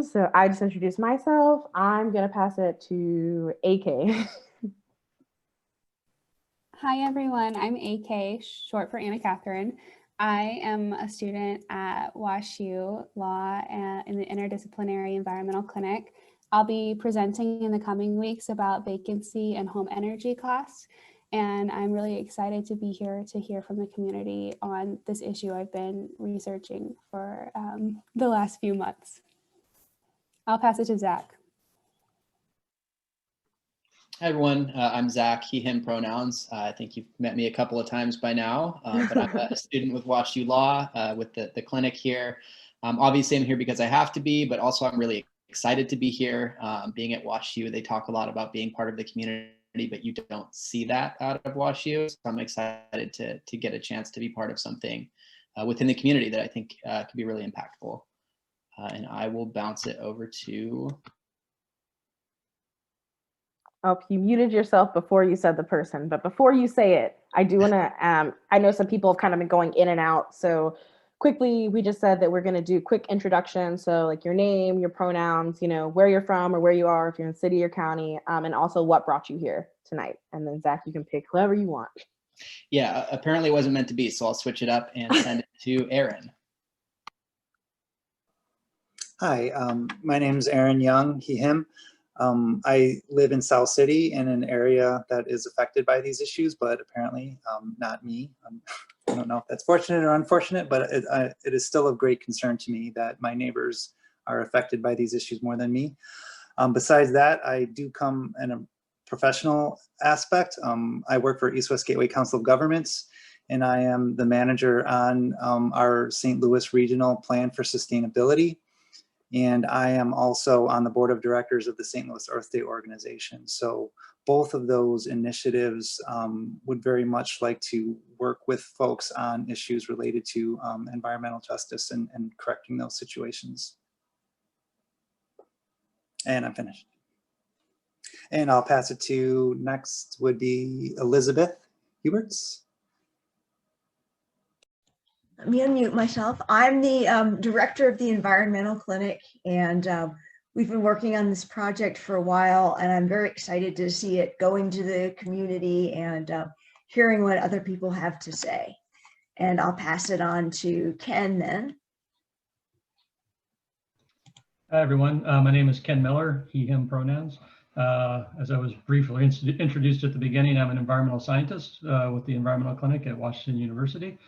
So I just introduced myself. I'm going to pass it to AK. Hi, everyone. I'm AK, short for Anna Catherine. I am a student at WashU Law in the Interdisciplinary Environmental Clinic. I'll be presenting in the coming weeks about vacancy and home energy costs. And I'm really excited to be here to hear from the community on this issue I've been researching for the last few months. I'll pass it to Zach. Hi everyone, I'm Zach, he, him pronouns. I think you've met me a couple of times by now, but I'm a student with WashU Law with the clinic here. Obviously I'm here because I have to be, but also I'm really excited to be here. Being at WashU, they talk a lot about being part of the community, but you don't see that out of WashU. So I'm excited to get a chance to be part of something within the community that I think could be really impactful. And I will bounce it over to... Oh, you muted yourself before you said the person, but before you say it, I do want to, I know some people have kind of been going in and out. So quickly, we just said that we're going to do quick introduction. So like your name, your pronouns, you know, where you're from or where you are, if you're in city or county, and also what brought you here tonight. And then Zach, you can pick whoever you want. Yeah, apparently it wasn't meant to be. So I'll switch it up and send it to Aaron. Hi, my name is Aaron Young, he, him. I live in South City in an area that is affected by these issues, but apparently not me. I don't know if that's fortunate or unfortunate, but it is still of great concern to me that my neighbors are affected by these issues more than me. Besides that, I do come in a professional aspect. I work for East West Gateway Council of Governments, and I am the manager on our St. Louis Regional Plan for Sustainability. And I am also on the board of directors of the St. Louis Earth Day organization. So both of those initiatives would very much like to work with folks on issues related to environmental justice and correcting those situations. And I'm finished. And I'll pass it to next would be Elizabeth Huberts. Let me unmute myself. I'm the director of the environmental clinic, and we've been working on this project for a while, and I'm very excited to see it going to the community and hearing what other people have to say. And I'll pass it on to Ken then. Hi everyone, my name is Ken Miller, he, him pronouns. As I was briefly introduced at the beginning, I'm an environmental scientist with the environmental clinic at Washington University.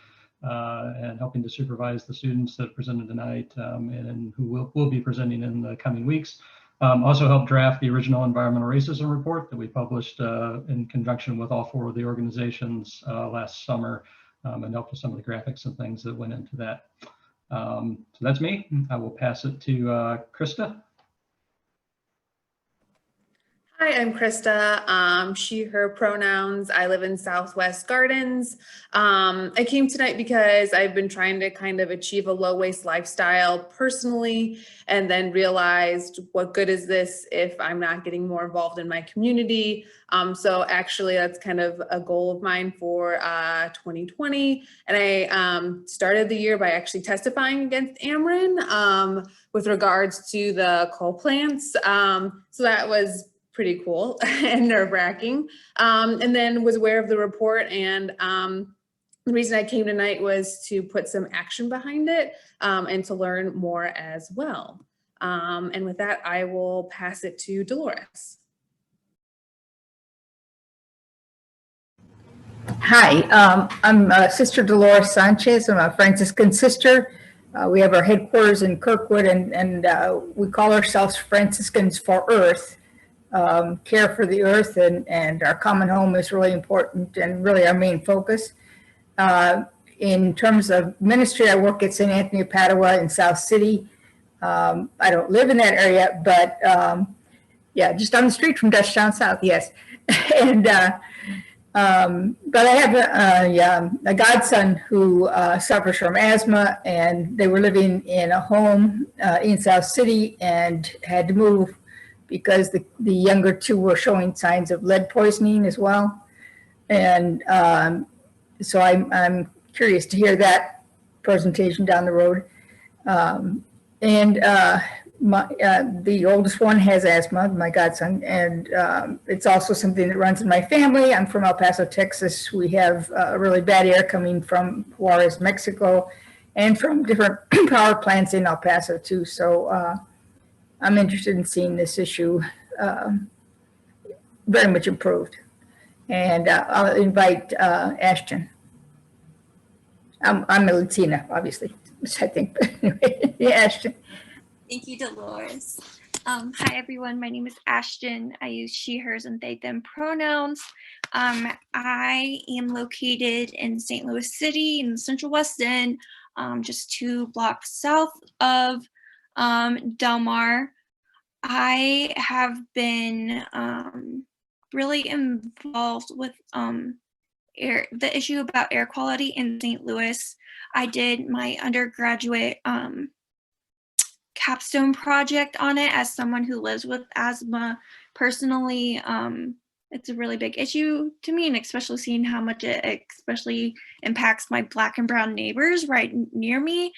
And helping to supervise the students that presented tonight and who will be presenting in the coming weeks. Also helped draft the original environmental racism report that we published in conjunction with all four of the organizations last summer and helped with some of the graphics and things that went into that. So that's me. I will pass it to Krista. Hi, I'm Krista, she, her pronouns. I live in Southwest Gardens. I came tonight because I've been trying to kind of achieve a low waste lifestyle personally, and then realized what good is this if I'm not getting more involved in my community. So actually that's kind of a goal of mine for 2020. And I started the year by actually testifying against Ameren with regards to the coal plants. So that was pretty cool and nerve-wracking, and then was aware of the report, and the reason I came tonight was to put some action behind it and to learn more as well. And with that, I will pass it to Dolores. Hi, I'm Sister Dolores Sanchez. I'm a Franciscan sister. We have our headquarters in Kirkwood, and we call ourselves Franciscans for Earth. Care for the earth and our common home is really important and really our main focus. In terms of ministry, I work at St. Anthony of Padua in South City. I don't live in that area, but yeah, just on the street from Dutchtown South, yes. And but I have a godson who suffers from asthma, and they were living in a home in South City and had to move because the younger two were showing signs of lead poisoning as well. And so I'm curious to hear that presentation down the road. The oldest one has asthma, my godson, and it's also something that runs in my family. I'm from El Paso, Texas. We have really bad air coming from Juarez, Mexico, and from different power plants in El Paso too. So I'm interested in seeing this issue very much improved. And I'll invite Ashton. I'm a Latina, obviously, I think. Yeah, Ashton. Thank you, Dolores. Hi, everyone. My name is Ashton. I use she, hers, and they, them pronouns. I am located in St. Louis City in the Central West End, just 2 blocks south of Del Mar. I have been really involved with the issue about air quality in St. Louis. I did my undergraduate capstone project on it as someone who lives with asthma personally. It's a really big issue to me, and especially seeing how much it especially impacts my Black and brown neighbors right near me.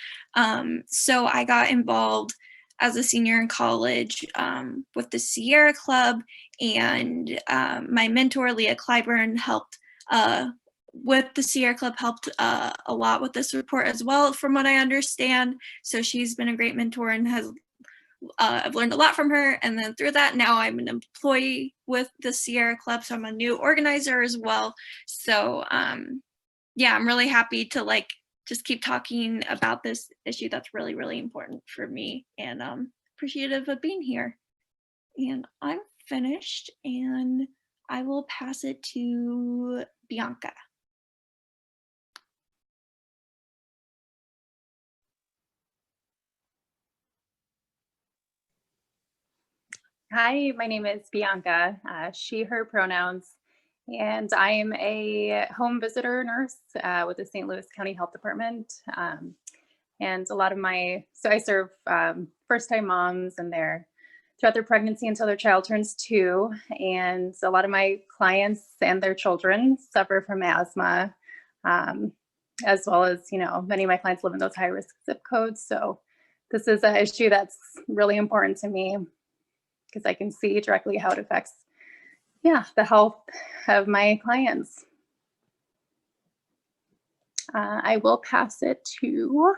So I got involved as a senior in college with the Sierra Club, and my mentor, Leah Clyburn, helped with the Sierra Club, helped a lot with this report as well, from what I understand. So she's been a great mentor and has I've learned a lot from her. And then through that, now I'm an employee with the Sierra Club, so I'm a new organizer as well. So yeah, I'm really happy to just keep talking about this issue that's really, really important for me, and appreciative of being here. And I'm finished, and I will pass it to Bianca. Hi, my name is Bianca, she, her pronouns, and I am a home visitor nurse with the St. Louis County Health Department. And a lot of so I serve first-time moms and throughout their pregnancy until their child turns 2. And a lot of my clients and their children suffer from asthma, as well as, many of my clients live in those high-risk zip codes. So this is an issue that's really important to me, because I can see directly how it affects, the health of my clients. I will pass it to,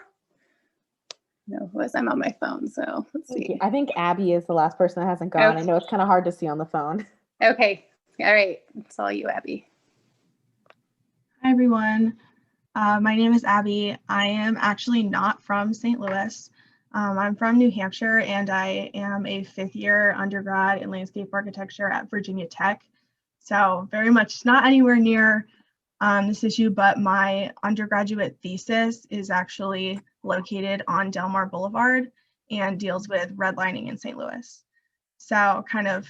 I'm on my phone, so let's see. I think Abby is the last person that hasn't gone. Okay. I know it's kind of hard to see on the phone. Okay, all right, it's all you, Abby. Hi, everyone. My name is Abby. I am actually not from St. Louis. I'm from New Hampshire, and I am a 5th-year undergrad in landscape architecture at Virginia Tech. So very much not anywhere near this issue, but my undergraduate thesis is actually located on Del Mar Boulevard and deals with redlining in St. Louis. So kind of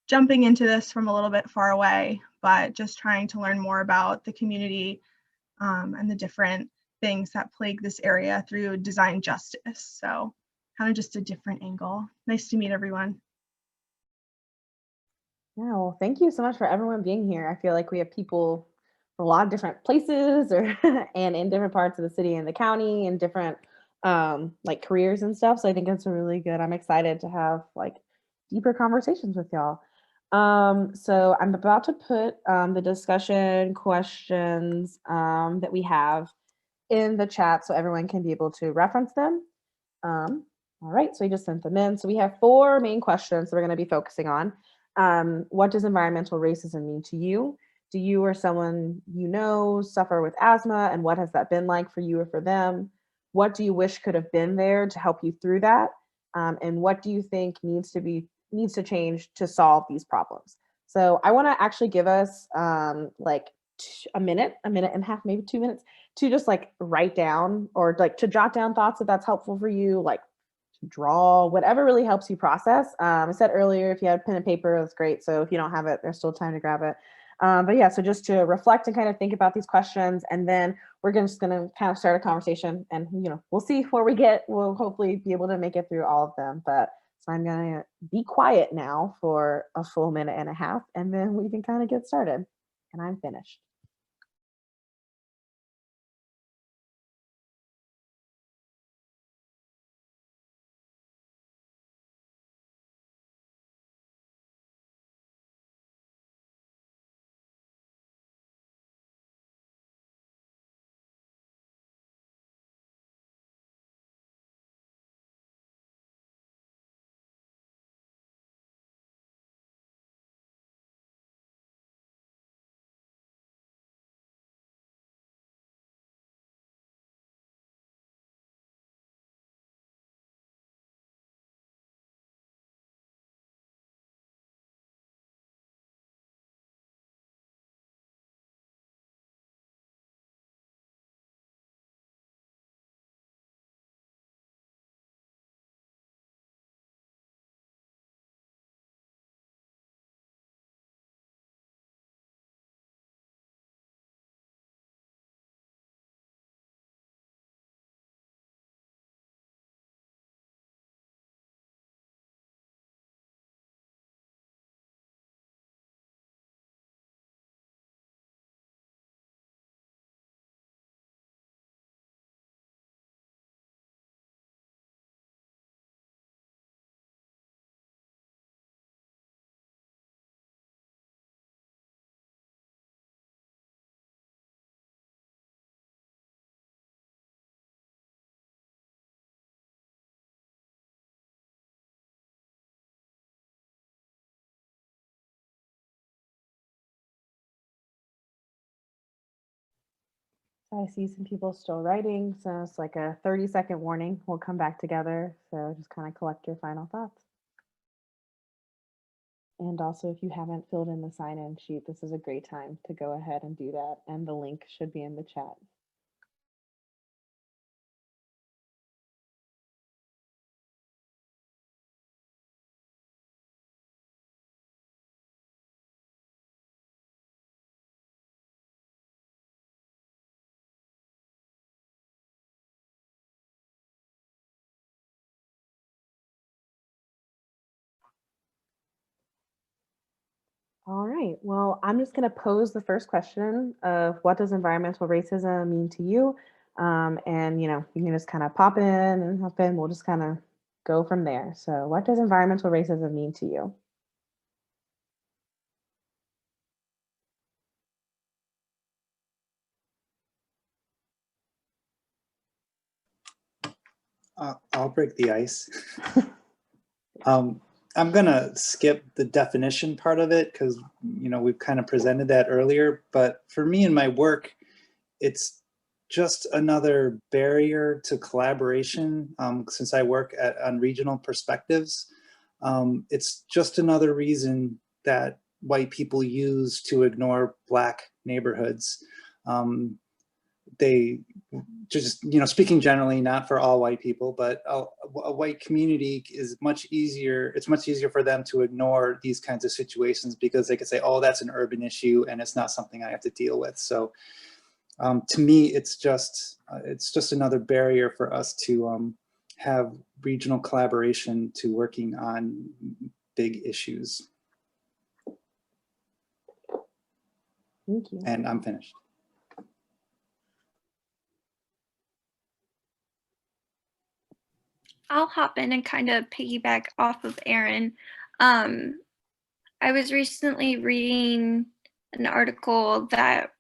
jumping into this from a little bit far away, but just trying to learn more about the community and the different things that plague this area through design justice. So kind of just a different angle. Nice to meet everyone. Yeah, well, thank you so much for everyone being here. I feel like we have people from a lot of different places and in different parts of the city and the county, and different careers and stuff. So I think it's really good. I'm excited to have deeper conversations with y'all. So I'm about to put the discussion questions that we have in the chat so everyone can be able to reference them. All right, so we just sent them in. So we have 4 main questions that we're going to be focusing on. What does environmental racism mean to you? Do you or someone you know suffer with asthma, and what has that been like for you or for them? What do you wish could have been there to help you through that? And what do you think needs to change to solve these problems? So I want to actually give us a minute and a half, maybe 2 minutes, to just write down or to jot down thoughts if that's helpful for you, to draw, whatever really helps you process. I said earlier, if you had pen and paper, that's great. So if you don't have it, there's still time to grab it. But yeah, so just to reflect and kind of think about these questions, and then we're just going to kind of start a conversation, and we'll see where we get. We'll hopefully be able to make it through all of them. But so I'm going to be quiet now for a full minute and a half, and then we can kind of get started. And I'm finished. I see some people still writing, so it's like a 30-second warning. We'll come back together. So just kind of collect your final thoughts. And also, if you haven't filled in the sign-in sheet, this is a great time to go ahead and do that. And the link should be in the chat. All right, well, I'm just going to pose the first question of what does environmental racism mean to you? And, you can just kind of pop in and hop in. We'll just kind of go from there. So what does environmental racism mean to you? I'll break the ice. I'm gonna skip the definition part of it because we've kind of presented that earlier. But for me in my work, it's just another barrier to collaboration. Since I work on regional perspectives, it's just another reason that white people use to ignore Black neighborhoods. They just, speaking generally, not for all white people, but a white community is much easier. It's much easier for them to ignore these kinds of situations because they could say, oh, that's an urban issue and it's not something I have to deal with. So to me, it's just another barrier for us to have regional collaboration to working on big issues. Thank you. And I'm finished. I'll hop in and kind of piggyback off of Aaron. I was recently reading an article that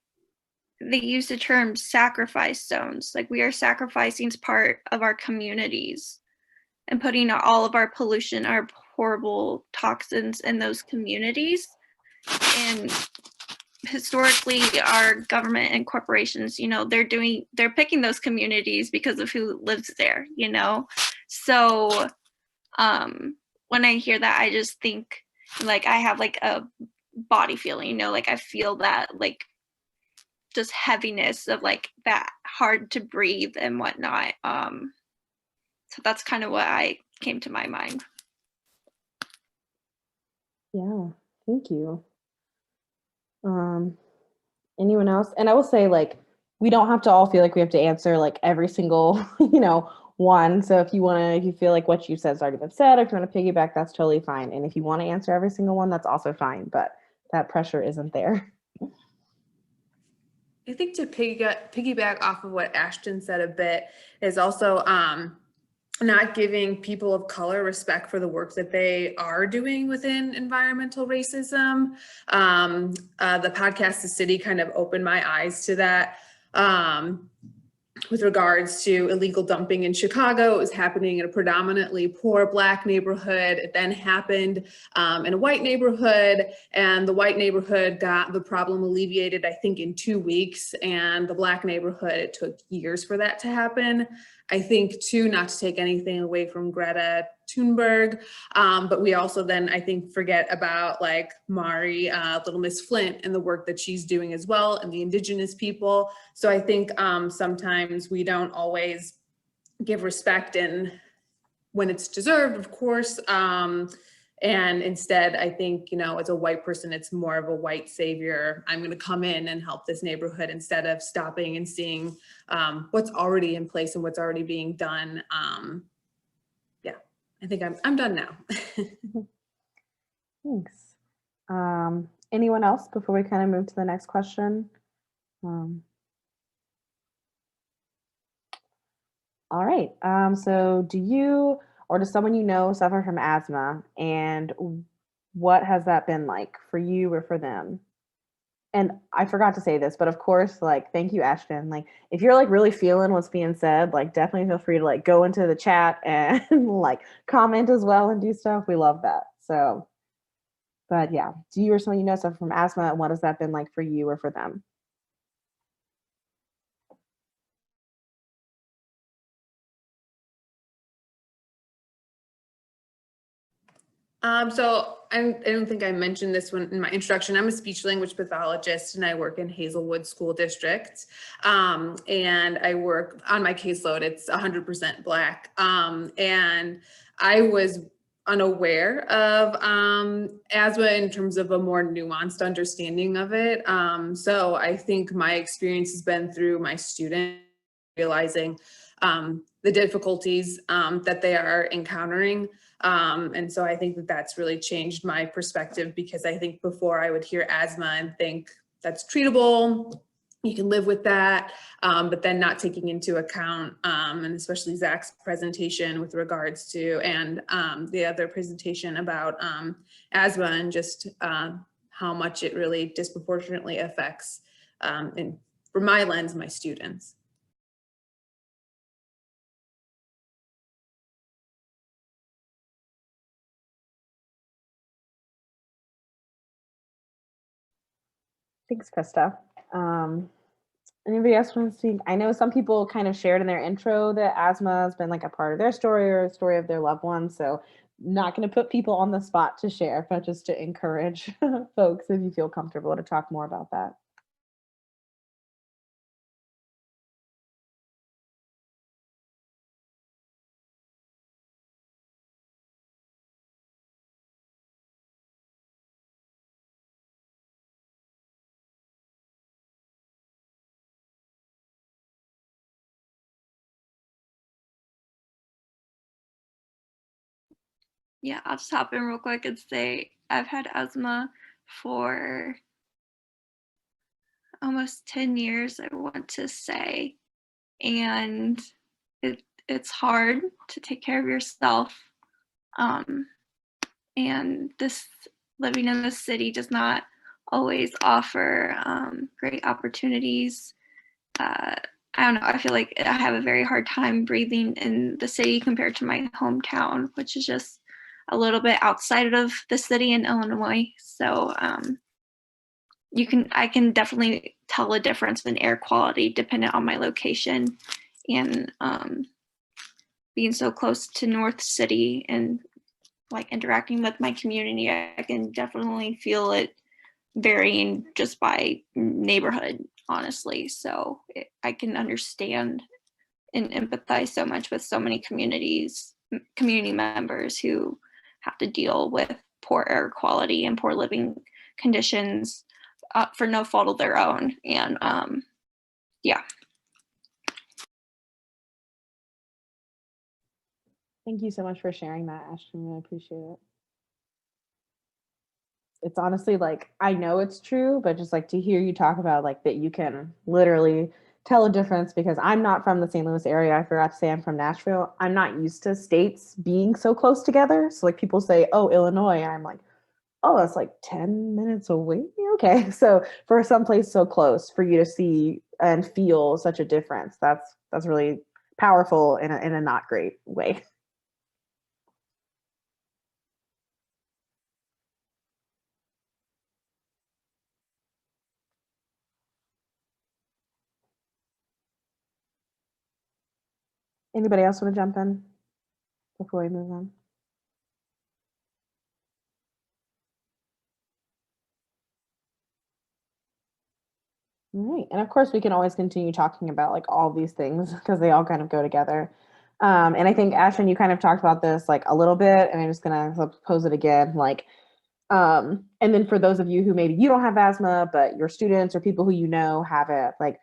they use the term sacrifice zones. Like we are sacrificing part of our communities and putting all of our pollution, our horrible toxins in those communities. And historically, our government and corporations, they're picking those communities because of who lives there, So when I hear that, I just think like I have like a body feeling, like I feel that like just heaviness of like that hard to breathe and whatnot. So that's kind of what I came to my mind. Yeah, thank you. Anyone else? And I will say, like, we don't have to all feel like we have to answer like every single, one. So if you feel like what you said has already been said, if you want to piggyback, that's totally fine. And if you want to answer every single one, that's also fine. But that pressure isn't there. I think to piggyback off of what Ashton said a bit is also not giving people of color respect for the work that they are doing within environmental racism. The podcast The City kind of opened my eyes to that. With regards to illegal dumping in Chicago, it was happening in a predominantly poor Black neighborhood. It then happened in a white neighborhood, and the white neighborhood got the problem alleviated, I think, in 2 weeks, and the Black neighborhood, it took years for that to happen. I think too, not to take anything away from Greta Thunberg, but we also then, I think, forget about like Mari, Little Miss Flint, and the work that she's doing as well, and the Indigenous people. So I think sometimes we don't always give respect, and when it's deserved, of course. And instead, I think, as a white person, it's more of a white savior. I'm going to come in and help this neighborhood instead of stopping and seeing what's already in place and what's already being done. Yeah, I think I'm done now. Thanks. Anyone else before we kind of move to the next question? All right. So do you or does someone you know suffer from asthma? And what has that been like for you or for them? And I forgot to say this, but of course, like, thank you, Ashton. Like, if you're like really feeling what's being said, like, definitely feel free to like go into the chat and like comment as well and do stuff. We love that. So, but yeah, do you or someone you know suffer from asthma? And what has that been like for you or for them? So I don't think I mentioned this one in my introduction. I'm a speech language pathologist and I work in Hazelwood School District. And I work on my caseload, it's 100% Black. And I was unaware of asthma in terms of a more nuanced understanding of it. So I think my experience has been through my students realizing the difficulties that they are encountering. And so I think that that's really changed my perspective, because I think before I would hear asthma and think that's treatable, you can live with that, but then not taking into account, and especially Zach's presentation with regards to, and the other presentation about asthma and just how much it really disproportionately affects, and from my lens, my students. Thanks, Krista. Anybody else want to speak? I know some people kind of shared in their intro that asthma has been like a part of their story or a story of their loved ones. So not going to put people on the spot to share, but just to encourage folks if you feel comfortable to talk more about that. Yeah, I'll just hop in real quick and say I've had asthma for almost 10 years, I want to say. And it's hard to take care of yourself. And this living in the city does not always offer great opportunities. I don't know, I feel like I have a very hard time breathing in the city compared to my hometown, which is just a little bit outside of the city in Illinois. So I can definitely tell a difference in air quality dependent on my location. And being so close to North City and like interacting with my community, I can definitely feel it varying just by neighborhood, honestly. So I can understand and empathize so much with so many community members who have to deal with poor air quality and poor living conditions for no fault of their own. And yeah. Thank you so much for sharing that, Ashton. I appreciate it. It's honestly like, I know it's true, but just like to hear you talk about like that you can literally tell a difference, because I'm not from the St. Louis area. I forgot to say I'm from Nashville. I'm not used to states being so close together. So like people say, oh, Illinois. And I'm like, oh, that's like 10 minutes away. Okay. So for some place so close for you to see and feel such a difference, that's really powerful in a not great way. Anybody else want to jump in before we move on? All right. And of course, we can always continue talking about like all these things because they all kind of go together. And I think, Ashton, you kind of talked about this like a little bit, and I'm just going to pose it again. Like, and then for those of you who maybe you don't have asthma, but your students or people who you know have it, like,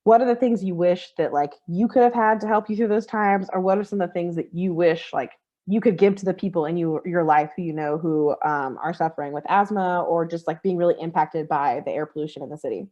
what are the things you wish that like you could have had to help you through those times? Or what are some of the things that you wish like you could give to the people in your life who you know who are suffering with asthma or just like being really impacted by the air pollution in the city?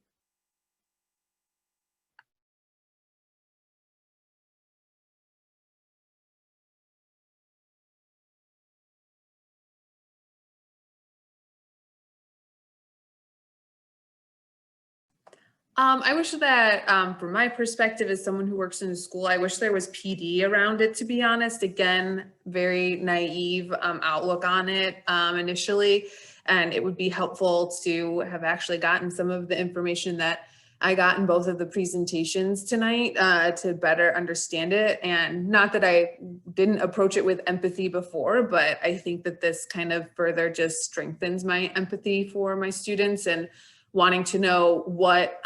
I wish that, from my perspective as someone who works in a school, I wish there was PD around it, to be honest. Again, very naive outlook on it initially, and it would be helpful to have actually gotten some of the information that I got in both of the presentations tonight to better understand it. And not that I didn't approach it with empathy before, but I think that this kind of further just strengthens my empathy for my students and wanting to know what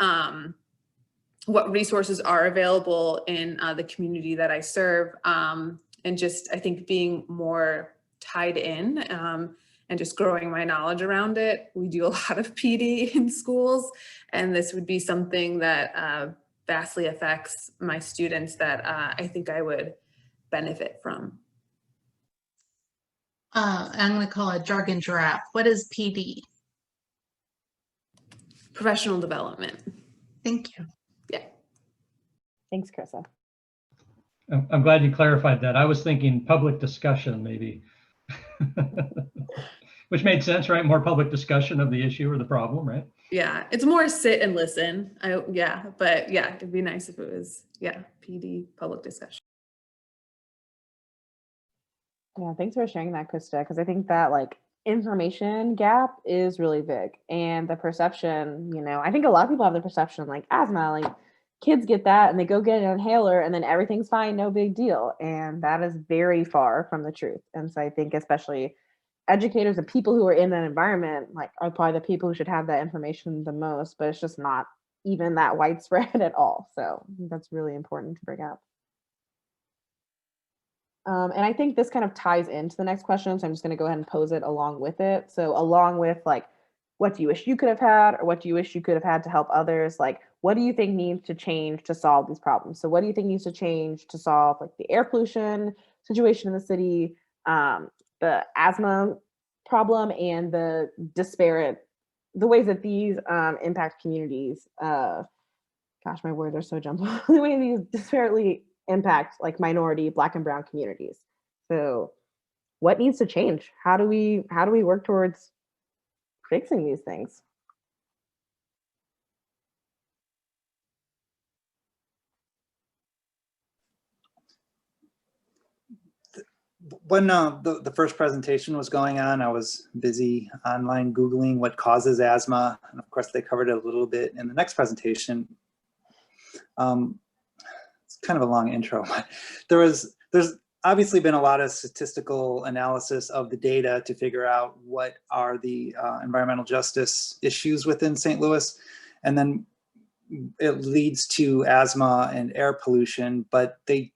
resources are available in the community that I serve. And just, I think, being more tied in and just growing my knowledge around it. We do a lot of PD in schools, and this would be something that vastly affects my students that I think I would benefit from. I'm going to call it jargon giraffe. What is PD? Professional development. Thank you. Yeah. Thanks, Krista. I'm glad you clarified that. I was thinking public discussion, maybe. Which made sense, right? More public discussion of the issue or the problem, right? Yeah, it's more sit and listen. But yeah, it'd be nice if it was, PD, public discussion. Yeah, thanks for sharing that, Krista, because I think that like information gap is really big. And the perception, I think a lot of people have the perception like asthma, like kids get that and they go get an inhaler and then everything's fine, no big deal. And that is very far from the truth. And so I think especially educators and people who are in that environment like are probably the people who should have that information the most, but it's just not even that widespread at all. So I think that's really important to bring up. And I think this kind of ties into the next question. So I'm just going to go ahead and pose it along with it. So along with like, what do you wish you could have had, or what do you wish you could have had to help others? Like, what do you think needs to change to solve these problems? So what do you think needs to change to solve like the air pollution situation in the city, the asthma problem, and the ways that these impact communities? Gosh, my words are so jumbled. The way these disparately impact like minority, Black and brown communities. So what needs to change? How do we work towards fixing these things? When the first presentation was going on, I was busy online Googling what causes asthma. And of course, they covered it a little bit in the next presentation. It's kind of a long intro, but there's obviously been a lot of statistical analysis of the data to figure out what are the environmental justice issues within St. Louis. And then it leads to asthma and air pollution, but the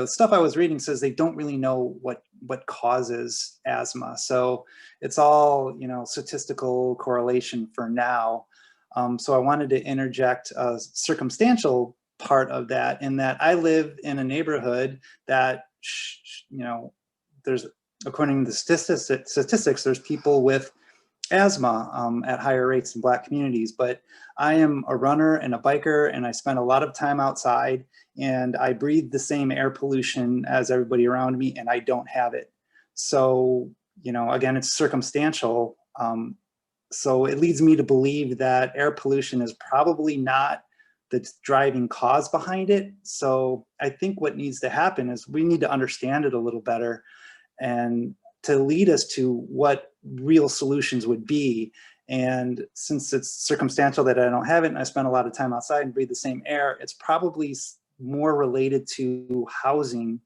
stuff I was reading says they don't really know what causes asthma. So it's all, statistical correlation for now. So I wanted to interject a circumstantial part of that, in that I live in a neighborhood that, there's, according to the statistics, there's people with asthma at higher rates in Black communities. But I am a runner and a biker, and I spend a lot of time outside, and I breathe the same air pollution as everybody around me, and I don't have it. So, again, it's circumstantial. So it leads me to believe that air pollution is probably not the driving cause behind it. So I think what needs to happen is we need to understand it a little better, and to lead us to what real solutions would be. And since it's circumstantial that I don't have it, and I spend a lot of time outside and breathe the same air, it's probably more related to housing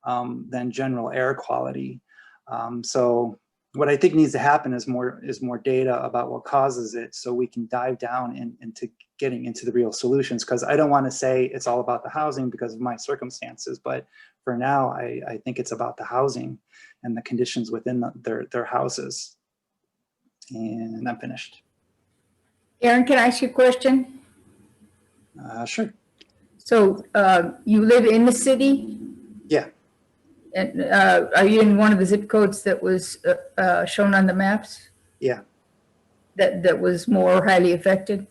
than general air quality. So what I think needs to happen is more data about what causes it, so we can dive down into getting into the real solutions. Because I don't want to say it's all about the housing because of my circumstances, but for now, I think it's about the housing and the conditions within their houses. And I'm finished. Aaron, can I ask you a question? Sure. So you live in the city? Yeah. And are you in one of the zip codes that was shown on the maps? Yeah. That was more highly affected?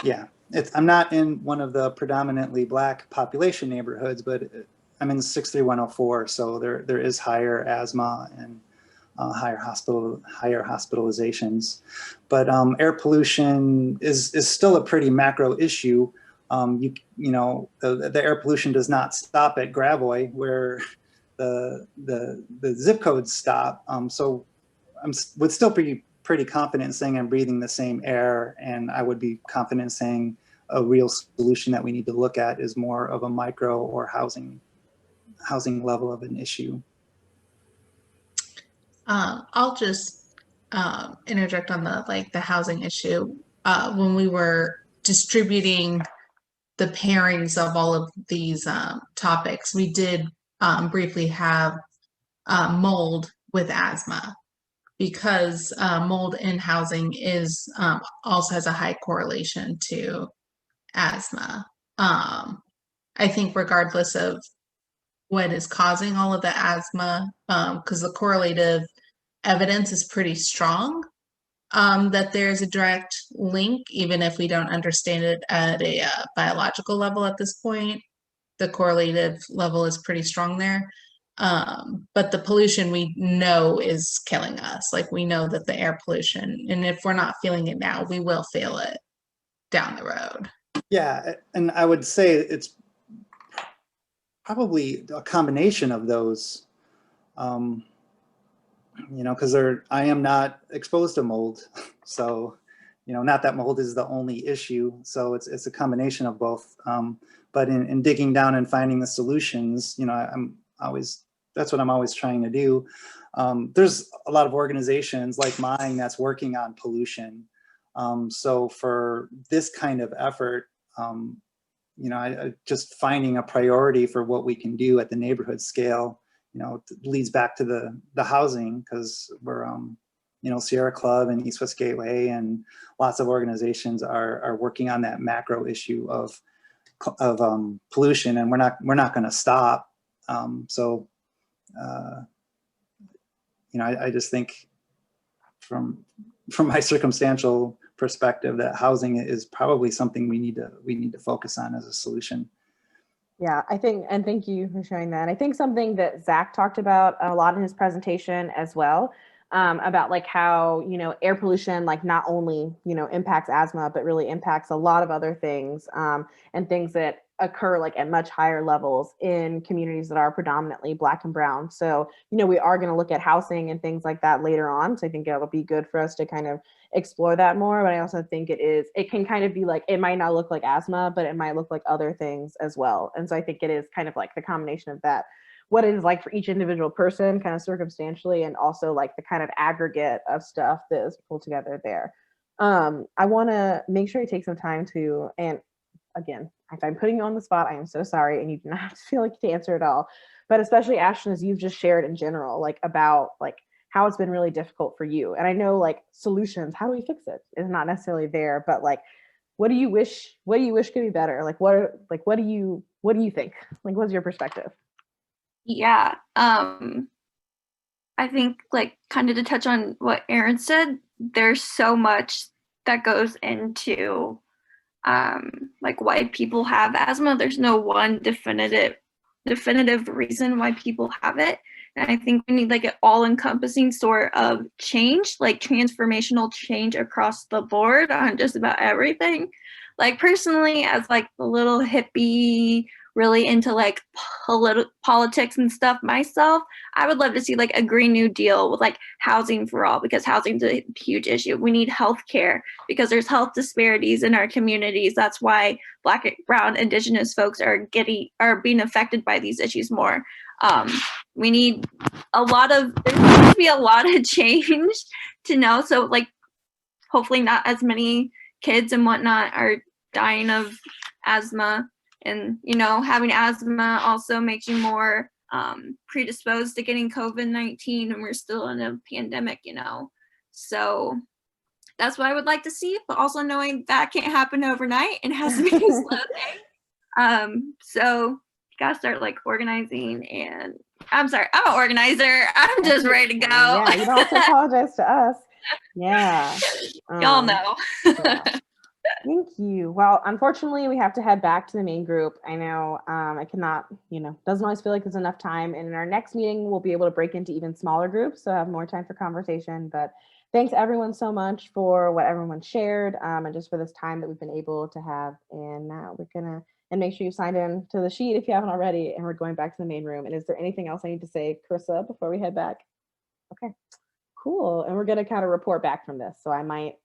Yeah. I'm not in one of the predominantly Black population neighborhoods, but I'm in 63104, so there is higher asthma and higher hospitalizations. But air pollution is still a pretty macro issue. The air pollution does not stop at Gravois, where the zip codes stop. So would still be pretty confident in saying I'm breathing the same air, and I would be confident in saying a real solution that we need to look at is more of a micro or housing level of an issue. I'll just interject on the housing issue. When we were distributing the pairings of all of these topics, we did briefly have mold with asthma, because mold in housing is also has a high correlation to asthma. I think regardless of what is causing all of the asthma, because the correlative evidence is pretty strong, that there's a direct link, even if we don't understand it at a biological level at this point. The correlative level is pretty strong there. But the pollution we know is killing us. Like, we know that the air pollution, and if we're not feeling it now, we will feel it down the road. Yeah, and I would say it's probably a combination of those. You know, because I am not exposed to mold, so, you know, not that mold is the only issue. So it's a combination of both. But in digging down and finding the solutions, you know, that's what I'm always trying to do. There's a lot of organizations like mine that's working on pollution. So for this kind of effort, you know, I just finding a priority for what we can do at the neighborhood scale, you know, leads back to the housing, because we're, you know, Sierra Club and East West Gateway and lots of organizations are working on that macro issue of pollution, and we're not going to stop. So, you know, I just think from my circumstantial perspective that housing is probably something we need to focus on as a solution. Yeah, I think, and thank you for sharing that. I think something that Zach talked about a lot in his presentation as well, about like how, you know, air pollution, like not only, you know, impacts asthma, but really impacts a lot of other things, and things that occur like at much higher levels in communities that are predominantly Black and brown. So, you know, we are going to look at housing and things like that later on. So I think it'll be good for us to kind of explore that more. But I also think it can kind of be like, it might not look like asthma, but it might look like other things as well. And so I think it is kind of like the combination of that, what it is like for each individual person kind of circumstantially, and also like the kind of aggregate of stuff that is pulled together there. I want to make sure you take some time to, and again, if I'm putting you on the spot, I am so sorry, and you do not have to feel like to answer it all, but especially Ashton, as you've just shared in general, like about like how it's been really difficult for you. And I know like solutions, how do we fix it, is not necessarily there, but like, what do you wish could be better? Like, what do you think? Like, what's your perspective? Yeah. I think like kind of to touch on what Aaron said, there's so much that goes into like why people have asthma. There's no one definitive reason why people have it. And I think we need like an all-encompassing sort of change, like transformational change across the board on just about everything. Like personally, as like a little hippie, really into like politics and stuff myself, I would love to see like a Green New Deal with like housing for all, because housing's a huge issue. We need healthcare because there's health disparities in our communities. That's why Black, brown, Indigenous folks are being affected by these issues more. We need there's going to be a lot of change to know. So like, hopefully not as many kids and whatnot are dying of asthma. And, you know, having asthma also makes you more predisposed to getting COVID-19, and we're still in a pandemic, you know. So that's what I would like to see, but also knowing that can't happen overnight and has to be a slow thing. So you gotta start like organizing, and I'm sorry, I'm an organizer. I'm just ready to go. Yeah, you don't have to apologize to us. Yeah. Y'all know. Yeah. Thank you. Well, unfortunately, we have to head back to the main group. I know I cannot, you know, doesn't always feel like there's enough time. And in our next meeting, we'll be able to break into even smaller groups, so have more time for conversation. But thanks everyone so much for what everyone shared, and just for this time that we've been able to have. And now we're gonna, and make sure you signed in to the sheet if you haven't already, and we're going back to the main room. And is there anything else I need to say, Carissa, before we head back? Okay, cool. And we're gonna kind of report back from this. So I might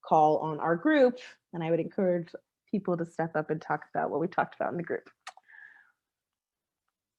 call on our group, and I would encourage people to step up and talk about what we talked about in the group.